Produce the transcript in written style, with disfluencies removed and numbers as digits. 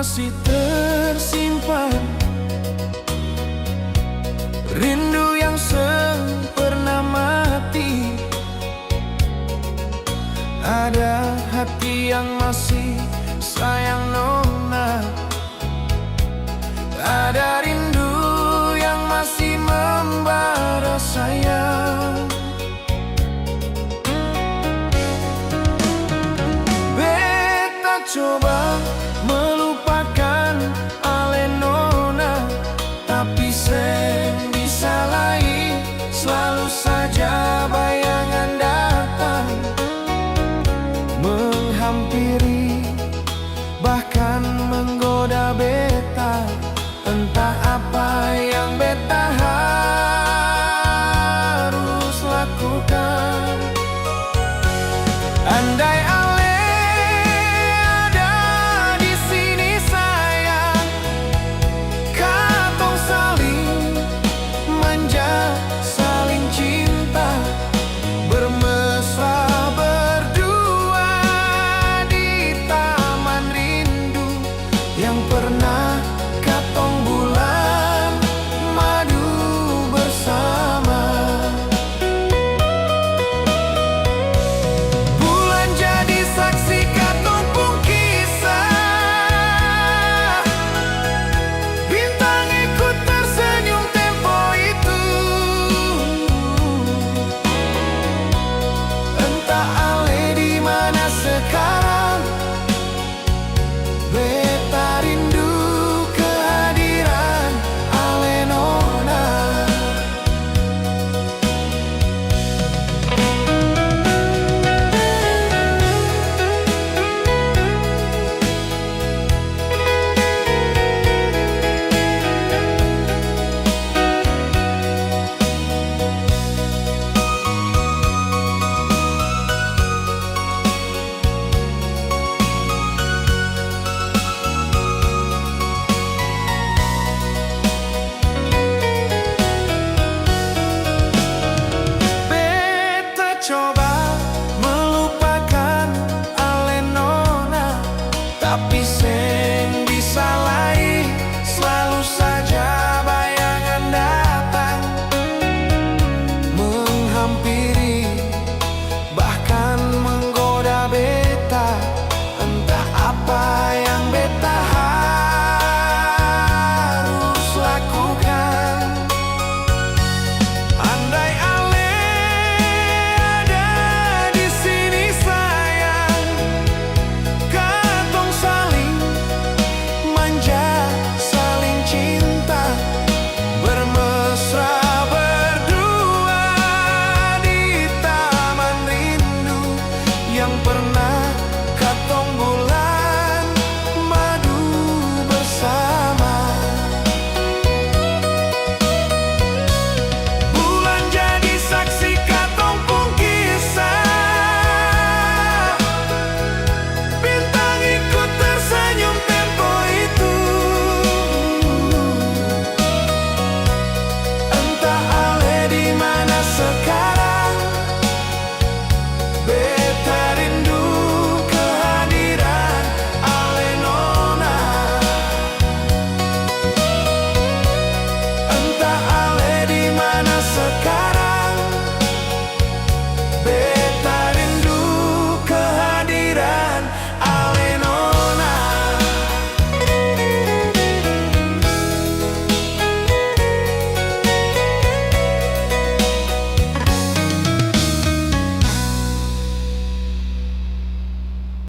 masih tersimpan, rindu yang sempurna mati. Ada hati yang masih sayang nona, ada rindu yang masih membara sayang. Beta coba melupakan ale nona, tapi seng bisa lain. Selalu saja bayangan datang menghampiri, bahkan menggoda beta. Entah apa yang beta harus lakukan. Andai ale ada di sini sayang, katong saling manja, saling cinta, bermesra berdua di taman rindu yang pernah